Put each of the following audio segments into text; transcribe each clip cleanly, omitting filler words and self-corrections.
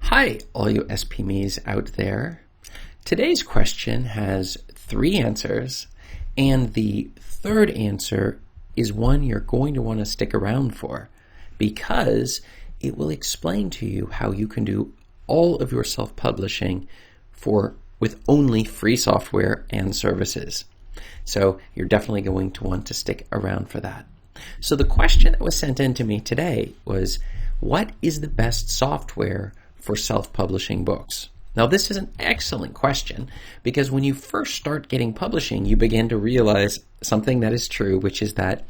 Hi, all you SPMEs out there. Today's question has 3 answers, and the third answer is one you're going to want to stick around for because it will explain to you how you can do all of your self-publishing with only free software and services. So you're definitely going to want to stick around for that. So the question that was sent in to me today was, what is the best software for self-publishing books? Now, this is an excellent question because when you first start getting publishing, you begin to realize something that is true, which is that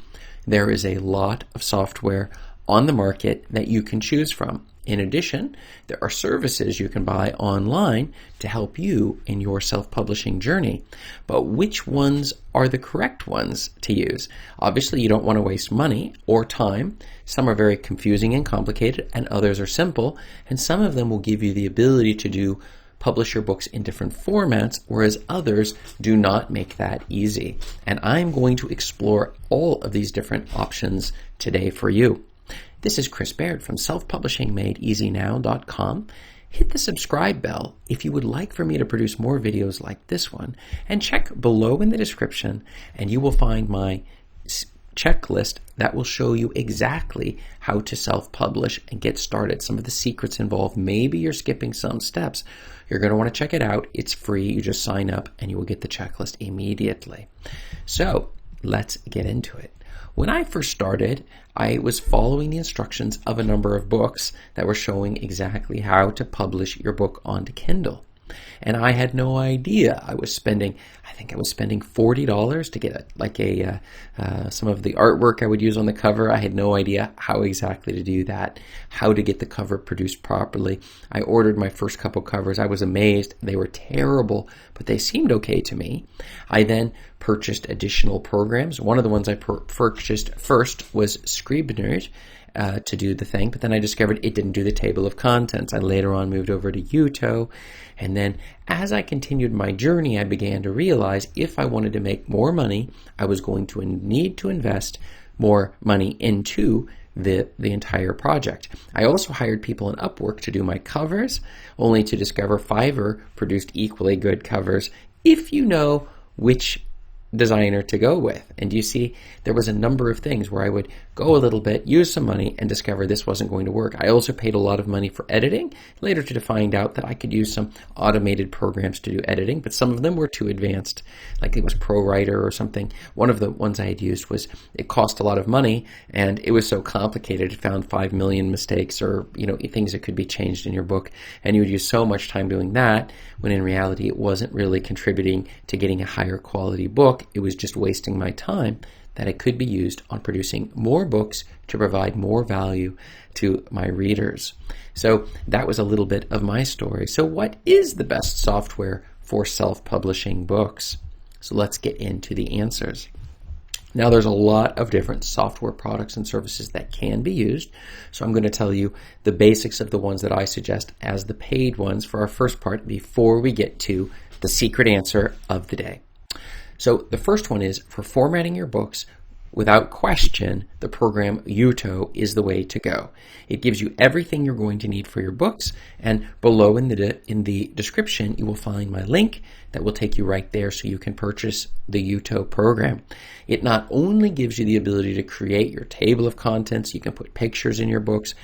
there is a lot of software on the market that you can choose from. In addition, there are services you can buy online to help you in your self-publishing journey. But which ones are the correct ones to use? Obviously, you don't want to waste money or time. Some are very confusing and complicated, and others are simple. And some of them will give you the ability to publish your books in different formats, whereas others do not make that easy. And I'm going to explore all of these different options today for you. This is Chris Baird from selfpublishingmadeeasynow.com. Hit the subscribe bell if you would like for me to produce more videos like this one, and check below in the description and you will find my checklist that will show you exactly how to self-publish and get started. Some of the secrets involved, maybe you're skipping some steps. You're going to want to check it out. It's free. You just sign up and you will get the checklist immediately. So let's get into it. When I first started, I was following the instructions of a number of books that were showing exactly how to publish your book onto Kindle. And I had no idea. I think I was spending $40 to get some of the artwork I would use on the cover. I had no idea how exactly to do that, how to get the cover produced properly. I ordered my first couple covers. I was amazed. They were terrible, but they seemed okay to me. I then purchased additional programs. One of the ones I purchased first was Scribner to do the thing, but then I discovered it didn't do the table of contents. I later on moved over to Uto, and then as I continued my journey, I began to realize if I wanted to make more money, I was going to need to invest more money into the entire project. I also hired people in Upwork to do my covers, only to discover Fiverr produced equally good covers if you know which designer to go with. And you see, there was a number of things where I would go a little bit, use some money, and discover this wasn't going to work. I also paid a lot of money for editing, later to find out that I could use some automated programs to do editing, but some of them were too advanced, like it was ProWriter or something. One of the ones I had used it cost a lot of money, and it was so complicated. It found 5 million mistakes or things that could be changed in your book, and you would use so much time doing that, when in reality it wasn't really contributing to getting a higher quality book. It was just wasting my time that it could be used on producing more books to provide more value to my readers. So that was a little bit of my story. So what is the best software for self-publishing books? So let's get into the answers. Now, there's a lot of different software products and services that can be used. So I'm going to tell you the basics of the ones that I suggest as the paid ones for our first part before we get to the secret answer of the day. So the first one is for formatting your books. Without question, the program Uto is the way to go. It gives you everything you're going to need for your books, and below in the description you will find my link that will take you right there so you can purchase the Uto program. It not only gives you the ability to create your table of contents, you can put pictures in your books,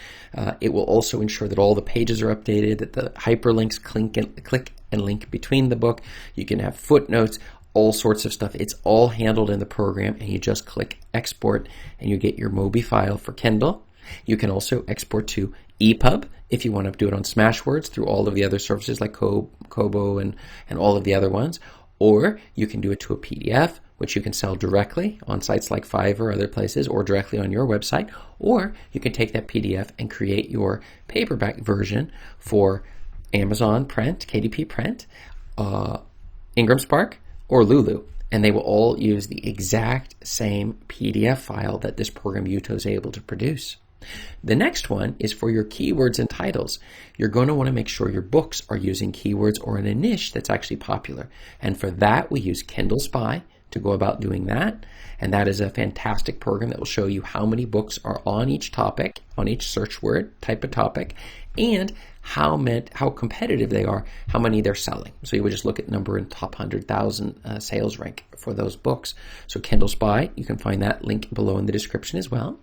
it will also ensure that all the pages are updated, that the hyperlinks click and link between the book, you can have footnotes, all sorts of stuff. It's all handled in the program, and you just click export and you get your Mobi file for Kindle. You can also export to EPUB if you want to do it on Smashwords through all of the other services like Kobo and all of the other ones. Or you can do it to a PDF, which you can sell directly on sites like Fiverr or other places, or directly on your website. Or you can take that PDF and create your paperback version for Amazon Print, KDP Print, Ingram Spark, or Lulu, and they will all use the exact same PDF file that this program Uto is able to produce. The next one is for your keywords and titles. You're going to want to make sure your books are using keywords or in a niche that's actually popular. And for that, we use KDSpy to go about doing that. And that is a fantastic program that will show you how many books are on each topic, on each search word, type of topic, and how competitive they are, how many they're selling. So you would just look at number in top 100,000 sales rank for those books. So KDSpy, you can find that link below in the description as well.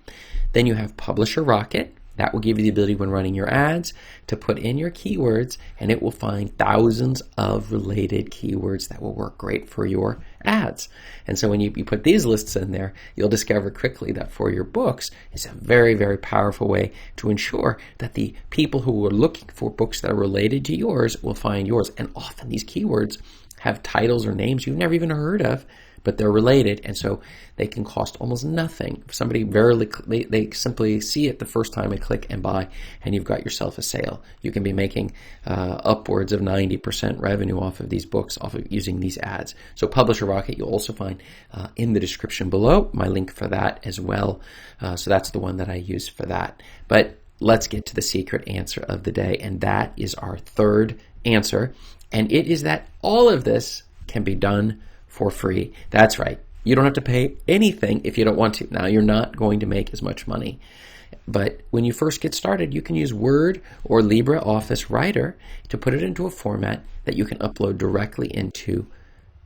Then you have Publisher Rocket. That will give you the ability when running your ads to put in your keywords, and it will find thousands of related keywords that will work great for your ads. And so when you put these lists in there, you'll discover quickly that for your books, it's a very, very powerful way to ensure that the people who are looking for books that are related to yours will find yours. And often these keywords have titles or names you've never even heard of, but they're related, and so they can cost almost nothing. If somebody they simply see it the first time they click and buy, and you've got yourself a sale. You can be making upwards of 90% revenue off of these books, off of using these ads. So Publisher Rocket, you'll also find in the description below my link for that as well. So that's the one that I use for that. But let's get to the secret answer of the day, and that is our third answer, and it is that all of this can be done for free. That's right. You don't have to pay anything if you don't want to. Now, you're not going to make as much money. But when you first get started, you can use Word or LibreOffice Writer to put it into a format that you can upload directly into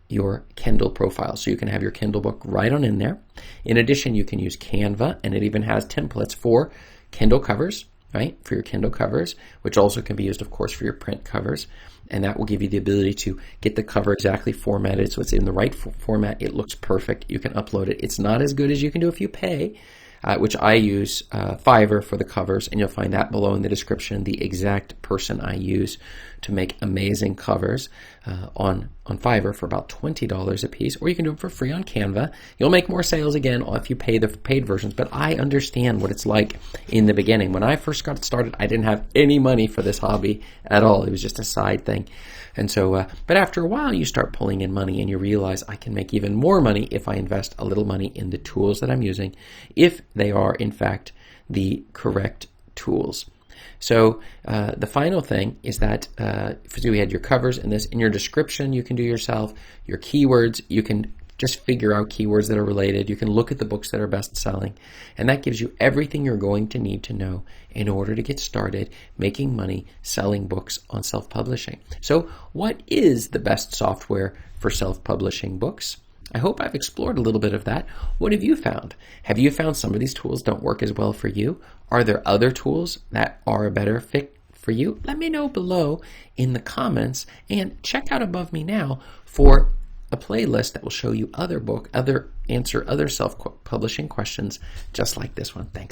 your Kindle profile. So you can have your Kindle book right on in there. In addition, you can use Canva, and it even has templates for Kindle covers, right? For your Kindle covers, which also can be used, of course, for your print covers. And that will give you the ability to get the cover exactly formatted so it's in the right format. It looks perfect. You can upload it. It's not as good as you can do if you pay, which I use Fiverr for the covers, and you'll find that below in the description, the exact person I use to make amazing covers on Fiverr for about $20 a piece, or you can do them for free on Canva. You'll make more sales again if you pay the paid versions, but I understand what it's like in the beginning. When I first got started, I didn't have any money for this hobby at all. It was just a side thing. And so, but after a while, you start pulling in money and you realize I can make even more money if I invest a little money in the tools that I'm using, if they are, in fact, the correct tools. So the final thing is that so we had your covers and this in your description you can do yourself, your keywords, you can just figure out keywords that are related. You can look at the books that are best selling, and that gives you everything you're going to need to know in order to get started making money selling books on self-publishing. So what is the best software for self-publishing books? I hope I've explored a little bit of that. What have you found? Have you found some of these tools don't work as well for you? Are there other tools that are a better fit for you? Let me know below in the comments, and check out above me now for a playlist that will show you answer other self-publishing questions just like this one. Thanks.